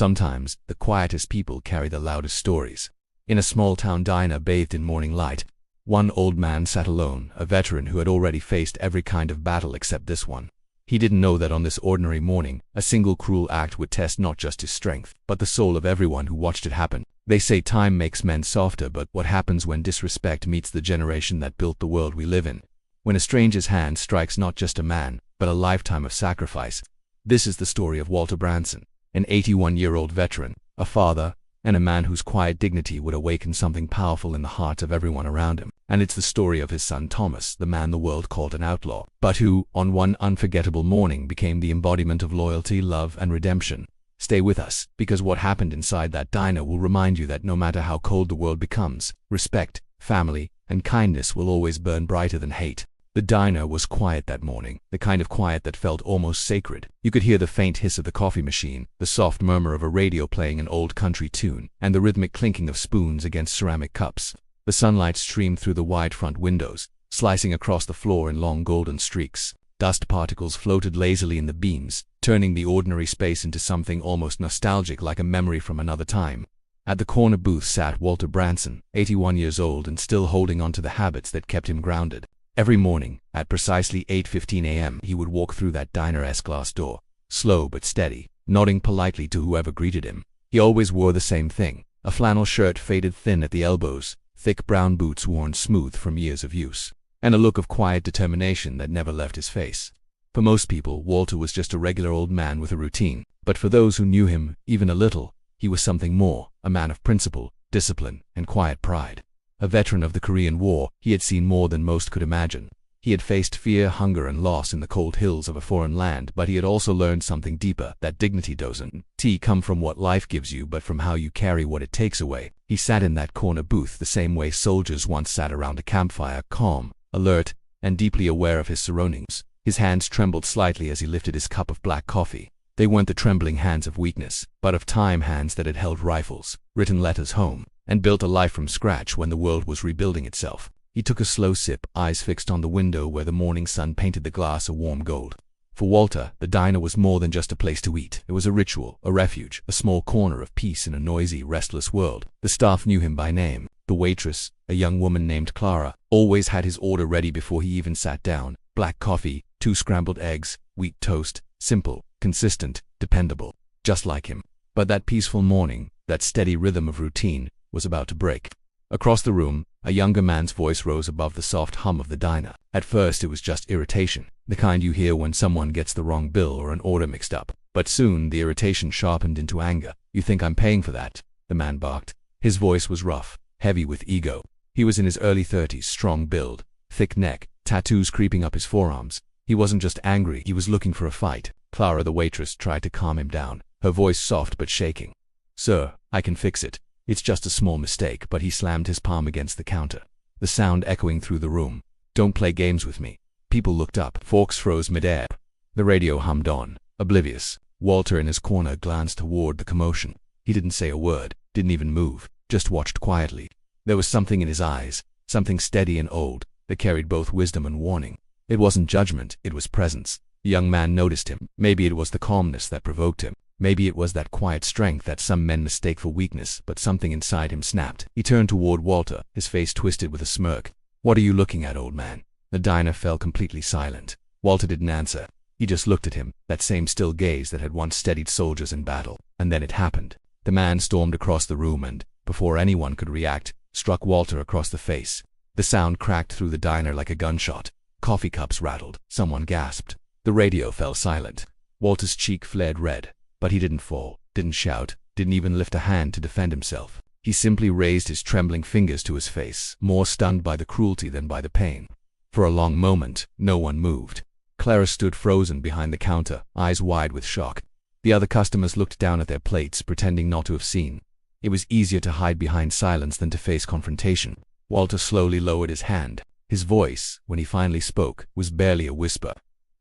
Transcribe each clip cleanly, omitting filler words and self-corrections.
Sometimes, the quietest people carry the loudest stories. In a small-town diner bathed in morning light, one old man sat alone, a veteran who had already faced every kind of battle except this one. He didn't know that on this ordinary morning, a single cruel act would test not just his strength, but the soul of everyone who watched it happen. They say time makes men softer, but what happens when disrespect meets the generation that built the world we live in? When a stranger's hand strikes not just a man, but a lifetime of sacrifice. This is the story of Walter Branson, an 81-year-old veteran, a father, and a man whose quiet dignity would awaken something powerful in the hearts of everyone around him. And it's the story of his son Thomas, the man the world called an outlaw, but who, on one unforgettable morning, became the embodiment of loyalty, love, and redemption. Stay with us, because what happened inside that diner will remind you that no matter how cold the world becomes, respect, family, and kindness will always burn brighter than hate. The diner was quiet that morning, the kind of quiet that felt almost sacred. You could hear the faint hiss of the coffee machine, the soft murmur of a radio playing an old country tune, and the rhythmic clinking of spoons against ceramic cups. The sunlight streamed through the wide front windows, slicing across the floor in long golden streaks. Dust particles floated lazily in the beams, turning the ordinary space into something almost nostalgic, like a memory from another time. At the corner booth sat Walter Branson, 81 years old and still holding on to the habits that kept him grounded. Every morning, at precisely 8:15 a.m., he would walk through that diner's glass door, slow but steady, nodding politely to whoever greeted him. He always wore the same thing, a flannel shirt faded thin at the elbows, thick brown boots worn smooth from years of use, and a look of quiet determination that never left his face. For most people, Walter was just a regular old man with a routine, but for those who knew him, even a little, he was something more, a man of principle, discipline, and quiet pride. A veteran of the Korean War, he had seen more than most could imagine. He had faced fear, hunger, and loss in the cold hills of a foreign land, but he had also learned something deeper, that dignity doesn't come from what life gives you, but from how you carry what it takes away. He sat in that corner booth the same way soldiers once sat around a campfire, calm, alert, and deeply aware of his surroundings. His hands trembled slightly as he lifted his cup of black coffee. They weren't the trembling hands of weakness, but of time, hands that had held rifles, written letters home, and built a life from scratch when the world was rebuilding itself. He took a slow sip, eyes fixed on the window where the morning sun painted the glass a warm gold. For Walter, the diner was more than just a place to eat. It was a ritual, a refuge, a small corner of peace in a noisy, restless world. The staff knew him by name. The waitress, a young woman named Clara, always had his order ready before he even sat down. Black coffee, 2 scrambled eggs, wheat toast, simple, consistent, dependable, just like him. But that peaceful morning, that steady rhythm of routine, was about to break. Across the room, a younger man's voice rose above the soft hum of the diner. At first it was just irritation, the kind you hear when someone gets the wrong bill or an order mixed up. But soon the irritation sharpened into anger. "You think I'm paying for that?" the man barked. His voice was rough, heavy with ego. He was in his early 30s, strong build, thick neck, tattoos creeping up his forearms. He wasn't just angry, he was looking for a fight. Clara, the waitress, tried to calm him down, her voice soft but shaking. "Sir, I can fix it. It's just a small mistake," but he slammed his palm against the counter, the sound echoing through the room. "Don't play games with me." People looked up, forks froze midair. The radio hummed on, oblivious. Walter in his corner glanced toward the commotion. He didn't say a word, didn't even move, just watched quietly. There was something in his eyes, something steady and old, that carried both wisdom and warning. It wasn't judgment, it was presence. The young man noticed him. Maybe it was the calmness that provoked him. Maybe it was that quiet strength that some men mistake for weakness, but something inside him snapped. He turned toward Walter, his face twisted with a smirk. "What are you looking at, old man?" The diner fell completely silent. Walter didn't answer. He just looked at him, that same still gaze that had once steadied soldiers in battle. And then it happened. The man stormed across the room and, before anyone could react, struck Walter across the face. The sound cracked through the diner like a gunshot. Coffee cups rattled. Someone gasped. The radio fell silent. Walter's cheek flared red. But he didn't fall, didn't shout, didn't even lift a hand to defend himself. He simply raised his trembling fingers to his face, more stunned by the cruelty than by the pain. For a long moment, no one moved. Clara stood frozen behind the counter, eyes wide with shock. The other customers looked down at their plates, pretending not to have seen. It was easier to hide behind silence than to face confrontation. Walter slowly lowered his hand. His voice, when he finally spoke, was barely a whisper.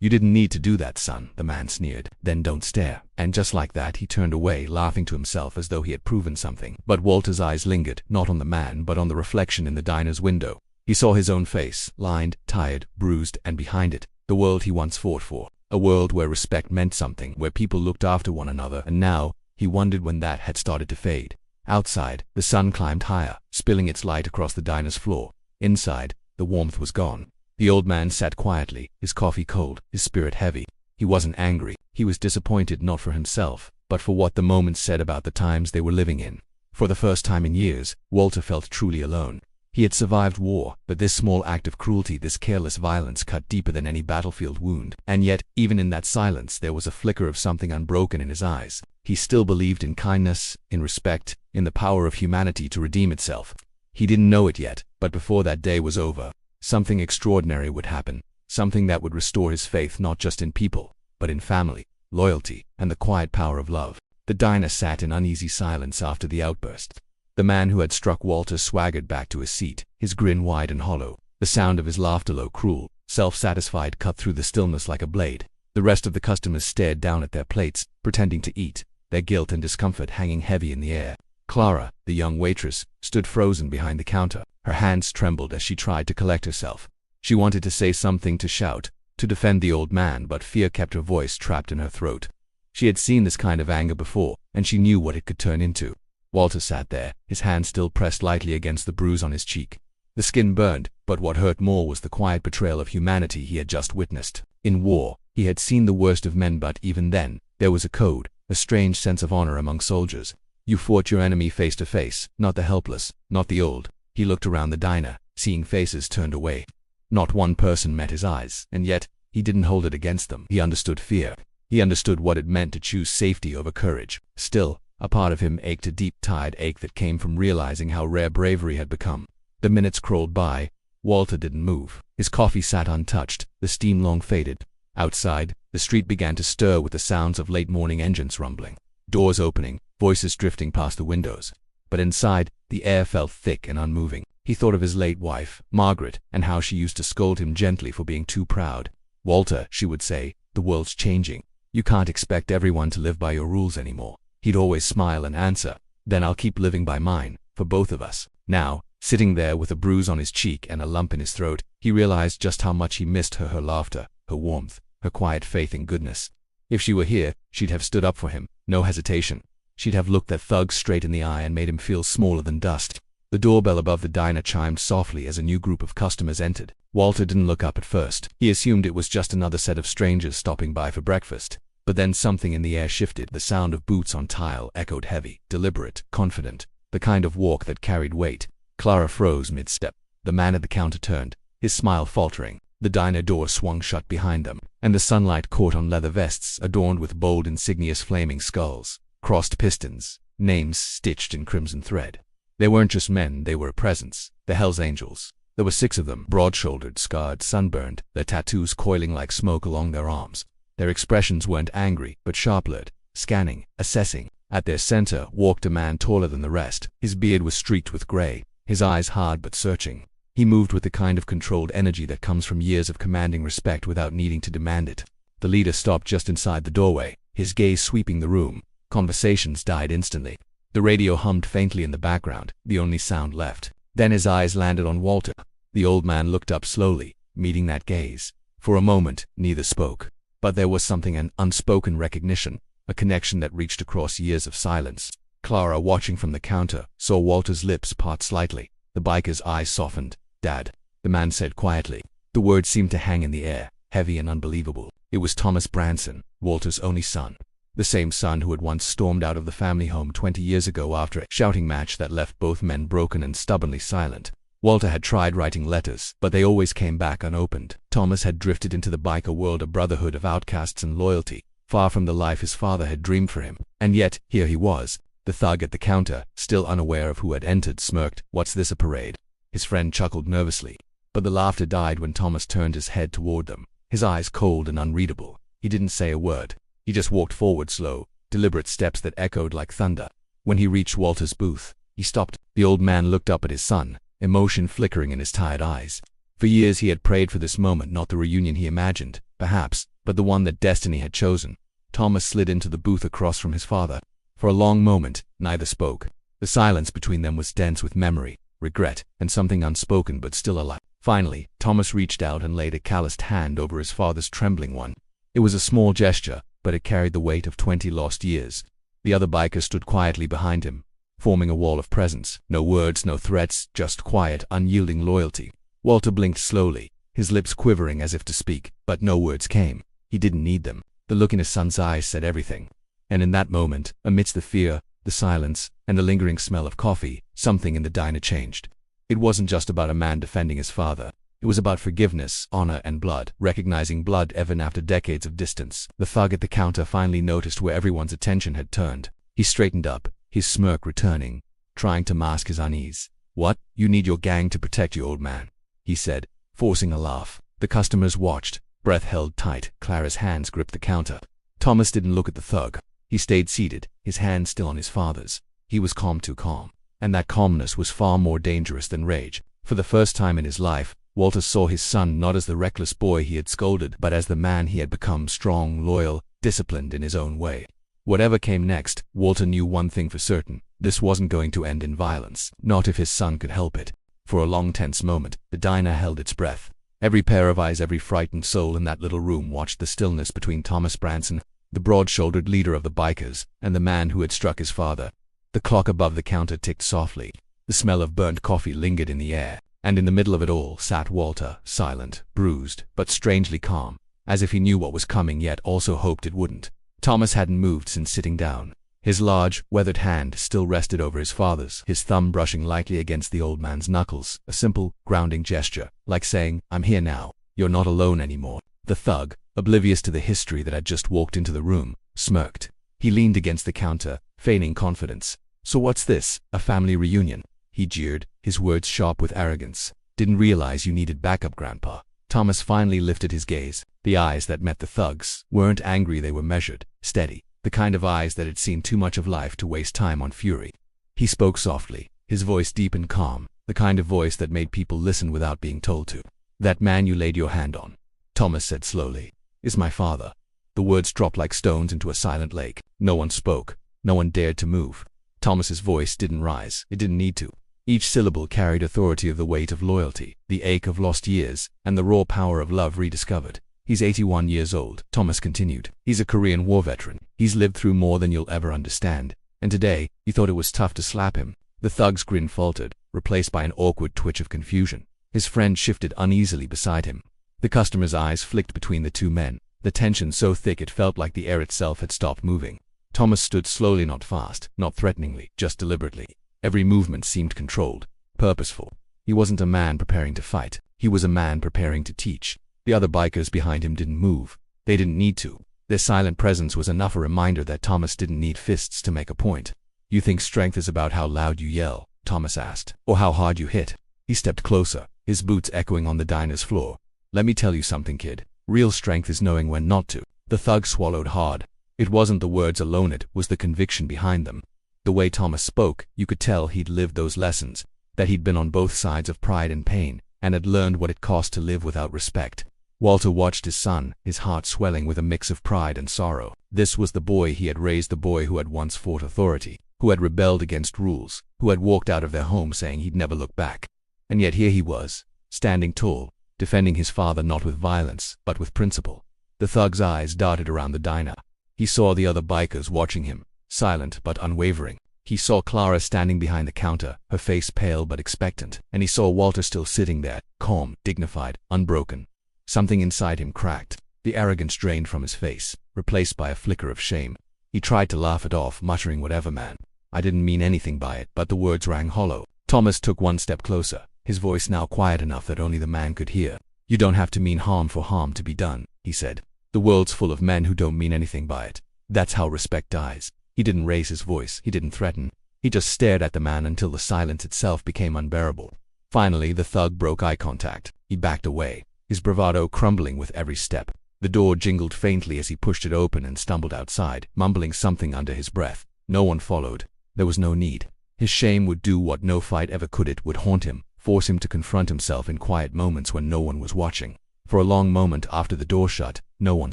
"You didn't need to do that, son," the man sneered. "Then don't stare." And just like that, he turned away, laughing to himself as though he had proven something. But Walter's eyes lingered, not on the man, but on the reflection in the diner's window. He saw his own face, lined, tired, bruised, and behind it, the world he once fought for. A world where respect meant something, where people looked after one another, and now, He wondered when that had started to fade. Outside, the sun climbed higher, spilling its light across the diner's floor. Inside, the warmth was gone. The old man sat quietly, his coffee cold, his spirit heavy. He wasn't angry. He was disappointed not for himself, but for what the moment said about the times they were living in. For the first time in years, Walter felt truly alone. He had survived war, but this small act of cruelty, this careless violence, cut deeper than any battlefield wound. And yet, even in that silence, there was a flicker of something unbroken in his eyes. He still believed in kindness, in respect, in the power of humanity to redeem itself. He didn't know it yet, but before that day was over, something extraordinary would happen. Something that would restore his faith not just in people, but in family, loyalty, and the quiet power of love. The diner sat in uneasy silence after the outburst. The man who had struck Walter swaggered back to his seat, his grin wide and hollow. The sound of his laughter, low, cruel, self-satisfied, cut through the stillness like a blade. The rest of the customers stared down at their plates, pretending to eat, their guilt and discomfort hanging heavy in the air. Clara, the young waitress, stood frozen behind the counter. Her hands trembled as she tried to collect herself. She wanted to say something, to shout, to defend the old man, but fear kept her voice trapped in her throat. She had seen this kind of anger before, and she knew what it could turn into. Walter sat there, his hand still pressed lightly against the bruise on his cheek. The skin burned, but what hurt more was the quiet betrayal of humanity he had just witnessed. In war, he had seen the worst of men, but even then, there was a code, a strange sense of honor among soldiers. You fought your enemy face to face, not the helpless, not the old. He looked around the diner, seeing faces turned away. Not one person met his eyes, and yet, he didn't hold it against them. He understood fear. He understood what it meant to choose safety over courage. Still, a part of him ached, a deep, tired ache that came from realizing how rare bravery had become. The minutes crawled by. Walter didn't move. His coffee sat untouched, the steam long faded. Outside, the street began to stir with the sounds of late-morning engines rumbling, doors opening, voices drifting past the windows. But inside, the air felt thick and unmoving. He thought of his late wife, Margaret, and how she used to scold him gently for being too proud. "Walter," she would say, "the world's changing. You can't expect everyone to live by your rules anymore." He'd always smile and answer, "Then I'll keep living by mine, for both of us." Now, sitting there with a bruise on his cheek and a lump in his throat, he realized just how much he missed her, her laughter, her warmth, her quiet faith in goodness. If she were here, she'd have stood up for him, no hesitation. She'd have looked that thug straight in the eye and made him feel smaller than dust. The doorbell above the diner chimed softly as a new group of customers entered. Walter didn't look up at first. He assumed it was just another set of strangers stopping by for breakfast. But then something in the air shifted. The sound of boots on tile echoed heavy, deliberate, confident, the kind of walk that carried weight. Clara froze mid-step. The man at the counter turned, his smile faltering. The diner door swung shut behind them, and the sunlight caught on leather vests adorned with bold insignias, flaming skulls, crossed pistons, names stitched in crimson thread. They weren't just men, they were a presence, the Hell's Angels. There were 6 of them, broad-shouldered, scarred, sunburned, their tattoos coiling like smoke along their arms. Their expressions weren't angry, but sharp-lit, scanning, assessing. At their center walked a man taller than the rest. His beard was streaked with gray, his eyes hard but searching. He moved with the kind of controlled energy that comes from years of commanding respect without needing to demand it. The leader stopped just inside the doorway, his gaze sweeping the room. Conversations died instantly. The radio hummed faintly in the background, the only sound left. Then his eyes landed on Walter. The old man looked up slowly, meeting that gaze. For a moment, neither spoke. But there was something, an unspoken recognition, a connection that reached across years of silence. Clara, watching from the counter, saw Walter's lips part slightly. The biker's eyes softened. "Dad," the man said quietly. The words seemed to hang in the air, heavy and unbelievable. It was Thomas Branson, Walter's only son. The same son who had once stormed out of the family home 20 years ago after a shouting match that left both men broken and stubbornly silent. Walter had tried writing letters, but they always came back unopened. Thomas had drifted into the biker world, a brotherhood of outcasts and loyalty, far from the life his father had dreamed for him. And yet, here he was, the thug at the counter, still unaware of who had entered, smirked. "What's this, a parade?" His friend chuckled nervously. But the laughter died when Thomas turned his head toward them, his eyes cold and unreadable. He didn't say a word. He just walked forward, slow, deliberate steps that echoed like thunder. When he reached Walter's booth, he stopped. The old man looked up at his son, emotion flickering in his tired eyes. For years he had prayed for this moment, not the reunion he imagined, perhaps, but the one that destiny had chosen. Thomas slid into the booth across from his father. For a long moment, neither spoke. The silence between them was dense with memory, regret, and something unspoken but still alive. Finally, Thomas reached out and laid a calloused hand over his father's trembling one. It was a small gesture, but it carried the weight of 20 lost years. The other biker stood quietly behind him, forming a wall of presence. No words, no threats, just quiet, unyielding loyalty. Walter blinked slowly, his lips quivering as if to speak, but no words came. He didn't need them. The look in his son's eyes said everything. And in that moment, amidst the fear, the silence, and the lingering smell of coffee, something in the diner changed. It wasn't just about a man defending his father. It was about forgiveness, honor, and blood, recognizing blood even after decades of distance. The thug at the counter finally noticed where everyone's attention had turned. He straightened up, his smirk returning, trying to mask his unease. "What? You need your gang to protect you, old man," he said, forcing a laugh. The customers watched, breath held tight. Clara's hands gripped the counter. Thomas didn't look at the thug. He stayed seated, his hand still on his father's. He was calm, too calm. And that calmness was far more dangerous than rage. For the first time in his life, Walter saw his son not as the reckless boy he had scolded, but as the man he had become, strong, loyal, disciplined in his own way. Whatever came next, Walter knew one thing for certain. This wasn't going to end in violence, not if his son could help it. For a long tense moment, the diner held its breath. Every pair of eyes, every frightened soul in that little room watched the stillness between Thomas Branson, the broad-shouldered leader of the bikers, and the man who had struck his father. The clock above the counter ticked softly. The smell of burnt coffee lingered in the air, and in the middle of it all sat Walter, silent, bruised, but strangely calm, as if he knew what was coming yet also hoped it wouldn't. Thomas hadn't moved since sitting down. His large, weathered hand still rested over his father's, his thumb brushing lightly against the old man's knuckles, a simple, grounding gesture, like saying, "I'm here now. You're not alone anymore." The thug, oblivious to the history that had just walked into the room, smirked. He leaned against the counter, feigning confidence. "So what's this, a family reunion?" he jeered, his words sharp with arrogance. "Didn't realize you needed backup, Grandpa." Thomas finally lifted his gaze. The eyes that met the thug's weren't angry, they were measured, steady, the kind of eyes that had seen too much of life to waste time on fury. He spoke softly, his voice deep and calm, the kind of voice that made people listen without being told to. "That man you laid your hand on," Thomas said slowly, "is my father." The words dropped like stones into a silent lake. No one spoke. No one dared to move. Thomas's voice didn't rise. It didn't need to. Each syllable carried authority of the weight of loyalty, the ache of lost years, and the raw power of love rediscovered. "He's 81 years old," Thomas continued. "He's a Korean War veteran. He's lived through more than you'll ever understand. And today, you thought it was tough to slap him." The thug's grin faltered, replaced by an awkward twitch of confusion. His friend shifted uneasily beside him. The customer's eyes flicked between the two men, the tension so thick it felt like the air itself had stopped moving. Thomas stood slowly, not fast, not threateningly, just deliberately. Every movement seemed controlled, purposeful. He wasn't a man preparing to fight. He was a man preparing to teach. The other bikers behind him didn't move. They didn't need to. Their silent presence was enough a reminder that Thomas didn't need fists to make a point. "You think strength is about how loud you yell?" Thomas asked. "Or how hard you hit?" He stepped closer, his boots echoing on the diner's floor. "Let me tell you something, kid. Real strength is knowing when not to." The thug swallowed hard. It wasn't the words alone, it was the conviction behind them. The way Thomas spoke, you could tell he'd lived those lessons, that he'd been on both sides of pride and pain, and had learned what it cost to live without respect. Walter watched his son, his heart swelling with a mix of pride and sorrow. This was the boy he had raised, the boy who had once fought authority, who had rebelled against rules, who had walked out of their home saying he'd never look back. And yet here he was, standing tall, defending his father not with violence, but with principle. The thug's eyes darted around the diner. He saw the other bikers watching him, silent but unwavering. He saw Clara standing behind the counter, her face pale but expectant, and he saw Walter still sitting there, calm, dignified, unbroken. Something inside him cracked. The arrogance drained from his face, replaced by a flicker of shame. He tried to laugh it off, muttering, "Whatever, man. I didn't mean anything by it," but the words rang hollow. Thomas took one step closer, his voice now quiet enough that only the man could hear. "You don't have to mean harm for harm to be done," he said. "The world's full of men who don't mean anything by it. That's how respect dies." He didn't raise his voice, he didn't threaten. He just stared at the man until the silence itself became unbearable. Finally, the thug broke eye contact. He backed away, his bravado crumbling with every step. The door jingled faintly as he pushed it open and stumbled outside, mumbling something under his breath. No one followed. There was no need. His shame would do what no fight ever could. It would haunt him, force him to confront himself in quiet moments when no one was watching. For a long moment after the door shut, no one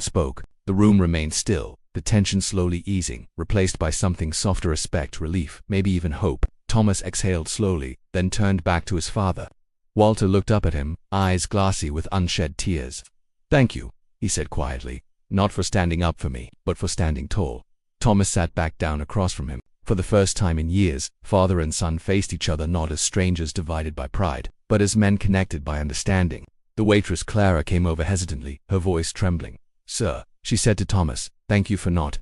spoke. The room remained still, the tension slowly easing, replaced by something softer, respect, relief, maybe even hope. Thomas exhaled slowly, then turned back to his father. Walter looked up at him, eyes glassy with unshed tears. "Thank you," he said quietly, "not for standing up for me, but for standing tall." Thomas sat back down across from him. For the first time in years, father and son faced each other not as strangers divided by pride, but as men connected by understanding. The waitress Clara came over hesitantly, her voice trembling. "Sir," she said to Thomas, "thank you for not,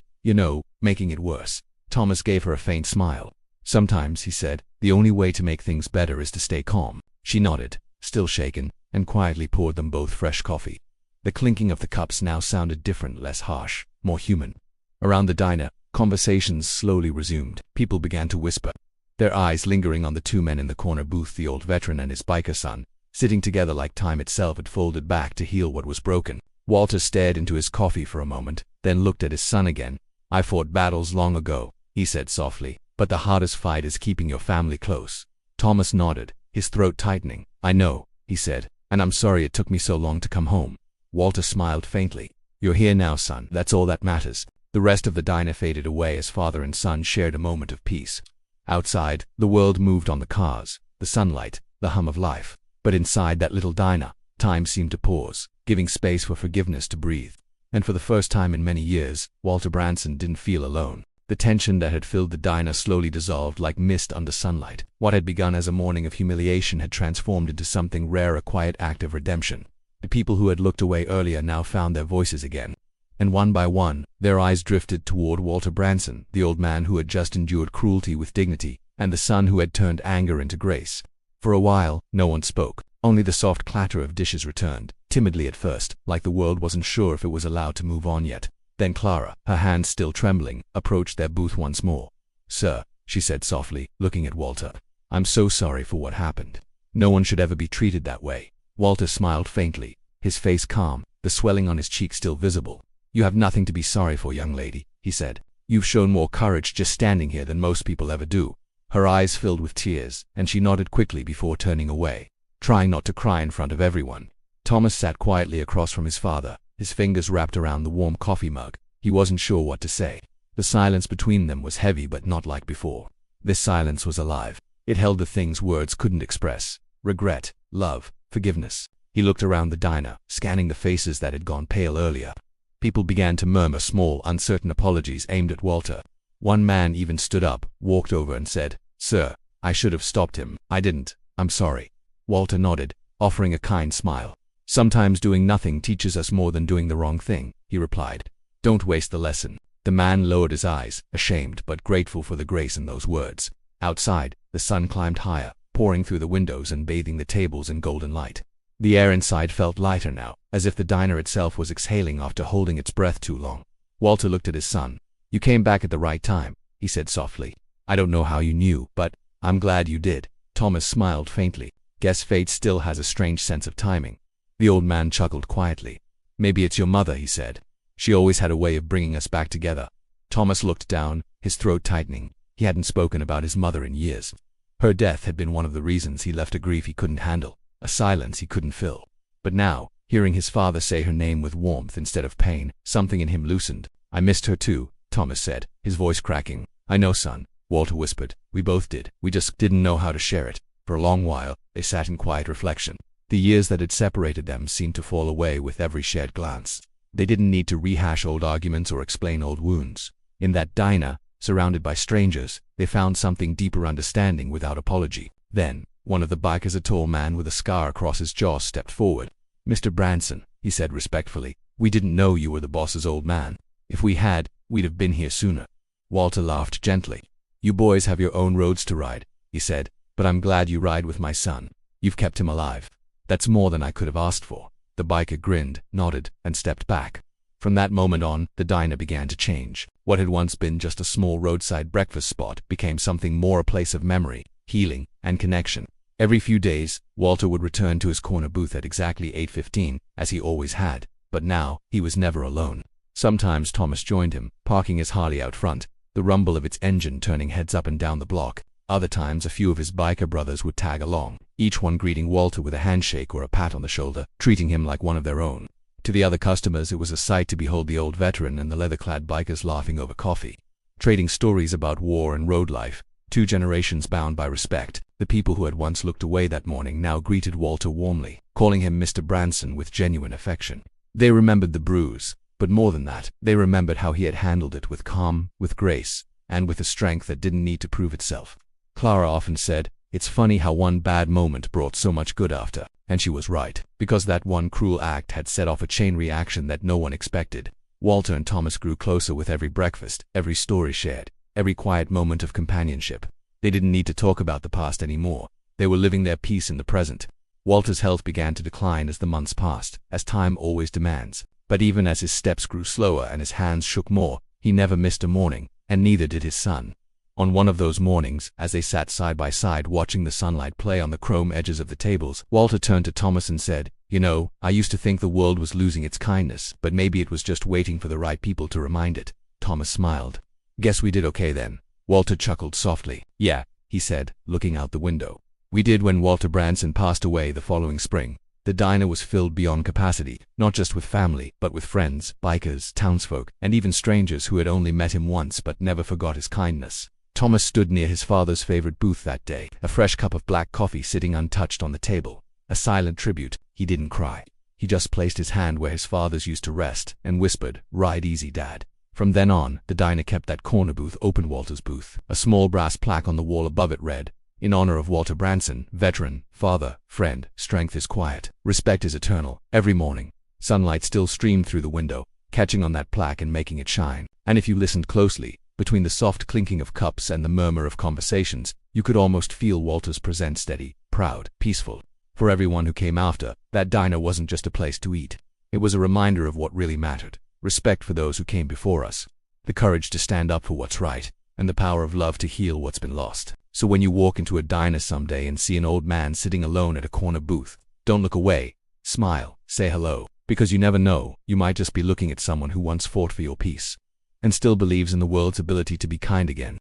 making it worse." Thomas gave her a faint smile. "Sometimes," he said, "the only way to make things better is to stay calm." She nodded, still shaken, and quietly poured them both fresh coffee. The clinking of the cups now sounded different, less harsh, more human. Around the diner, conversations slowly resumed. People began to whisper, their eyes lingering on the two men in the corner booth, the old veteran and his biker son, sitting together like time itself had folded back to heal what was broken. Walter stared into his coffee for a moment, then looked at his son again. "I fought battles long ago," he said softly, "but the hardest fight is keeping your family close." Thomas nodded, his throat tightening. "I know," he said, "and I'm sorry it took me so long to come home." Walter smiled faintly. "You're here now, son. That's all that matters." The rest of the diner faded away as father and son shared a moment of peace. Outside, the world moved on, the cars, the sunlight, the hum of life. But inside that little diner, time seemed to pause, giving space for forgiveness to breathe. And for the first time in many years, Walter Branson didn't feel alone. The tension that had filled the diner slowly dissolved like mist under sunlight. What had begun as a morning of humiliation had transformed into something rare, a quiet act of redemption. The people who had looked away earlier now found their voices again. And one by one, their eyes drifted toward Walter Branson, the old man who had just endured cruelty with dignity, and the son who had turned anger into grace. For a while, no one spoke. Only the soft clatter of dishes returned, timidly at first, like the world wasn't sure if it was allowed to move on yet. Then Clara, her hands still trembling, approached their booth once more. "Sir," she said softly, looking at Walter, "I'm so sorry for what happened. No one should ever be treated that way." Walter smiled faintly, his face calm, the swelling on his cheek still visible. "You have nothing to be sorry for, young lady," he said. "You've shown more courage just standing here than most people ever do." Her eyes filled with tears, and she nodded quickly before turning away, trying not to cry in front of everyone. Thomas sat quietly across from his father, his fingers wrapped around the warm coffee mug. He wasn't sure what to say. The silence between them was heavy, but not like before. This silence was alive. It held the things words couldn't express: regret, love, forgiveness. He looked around the diner, scanning the faces that had gone pale earlier. People began to murmur small, uncertain apologies aimed at Walter. One man even stood up, walked over and said, "Sir, I should have stopped him. I didn't. I'm sorry." Walter nodded, offering a kind smile. "Sometimes doing nothing teaches us more than doing the wrong thing," he replied. "Don't waste the lesson." The man lowered his eyes, ashamed but grateful for the grace in those words. Outside, the sun climbed higher, pouring through the windows and bathing the tables in golden light. The air inside felt lighter now, as if the diner itself was exhaling after holding its breath too long. Walter looked at his son. "You came back at the right time," he said softly. "I don't know how you knew, but I'm glad you did." Thomas smiled faintly. "Guess fate still has a strange sense of timing." The old man chuckled quietly. "Maybe it's your mother," he said. "She always had a way of bringing us back together." Thomas looked down, his throat tightening. He hadn't spoken about his mother in years. Her death had been one of the reasons he left, a grief he couldn't handle, a silence he couldn't fill. But now, hearing his father say her name with warmth instead of pain, something in him loosened. "I missed her too," Thomas said, his voice cracking. "I know, son," Walter whispered. "We both did. We just didn't know how to share it." For a long while, they sat in quiet reflection. The years that had separated them seemed to fall away with every shared glance. They didn't need to rehash old arguments or explain old wounds. In that diner, surrounded by strangers, they found something deeper: understanding without apology. Then, one of the bikers, a tall man with a scar across his jaw, stepped forward. "Mr. Branson," he said respectfully, "we didn't know you were the boss's old man. If we had, we'd have been here sooner." Walter laughed gently. "You boys have your own roads to ride," he said, "but I'm glad you ride with my son. You've kept him alive. That's more than I could have asked for." The biker grinned, nodded, and stepped back. From that moment on, the diner began to change. What had once been just a small roadside breakfast spot became something more: a place of memory, healing, and connection. Every few days, Walter would return to his corner booth at exactly 8:15, as he always had. But now, he was never alone. Sometimes Thomas joined him, parking his Harley out front, the rumble of its engine turning heads up and down the block. Other times a few of his biker brothers would tag along, each one greeting Walter with a handshake or a pat on the shoulder, treating him like one of their own. To the other customers, it was a sight to behold the old veteran and the leather-clad bikers laughing over coffee, trading stories about war and road life. 2 generations bound by respect. The people who had once looked away that morning now greeted Walter warmly, calling him Mr. Branson with genuine affection. They remembered the bruise, But more than that, they remembered how he had handled it with calm, with grace, and with a strength that didn't need to prove itself. Clara often said, "It's funny how one bad moment brought so much good after." And she was right, because that one cruel act had set off a chain reaction that no one expected. Walter and Thomas grew closer with every breakfast, every story shared, every quiet moment of companionship. They didn't need to talk about the past anymore. They were living their peace in the present. Walter's health began to decline as the months passed, as time always demands. But even as his steps grew slower and his hands shook more, he never missed a morning, and neither did his son. On one of those mornings, as they sat side by side watching the sunlight play on the chrome edges of the tables, Walter turned to Thomas and said, "You know, I used to think the world was losing its kindness, but maybe it was just waiting for the right people to remind it." Thomas smiled. "Guess we did okay then." Walter chuckled softly. "Yeah," he said, looking out the window. "We did when Walter Branson passed away the following spring. The diner was filled beyond capacity, not just with family, but with friends, bikers, townsfolk, and even strangers who had only met him once but never forgot his kindness." Thomas stood near his father's favorite booth that day, a fresh cup of black coffee sitting untouched on the table. A silent tribute. He didn't cry. He just placed his hand where his father's used to rest and whispered, "Ride easy, Dad." From then on, the diner kept that corner booth open. Walter's booth. A small brass plaque on the wall above it read, "In honor of Walter Branson, veteran, father, friend, strength is quiet, respect is eternal." Every morning, sunlight still streamed through the window, catching on that plaque and making it shine. And if you listened closely, between the soft clinking of cups and the murmur of conversations, you could almost feel Walter's presence, steady, proud, peaceful. For everyone who came after, that diner wasn't just a place to eat. It was a reminder of what really mattered: respect for those who came before us, the courage to stand up for what's right, and the power of love to heal what's been lost. So when you walk into a diner someday and see an old man sitting alone at a corner booth, don't look away. Smile, say hello, because you never know, you might just be looking at someone who once fought for your peace and still believes in the world's ability to be kind again.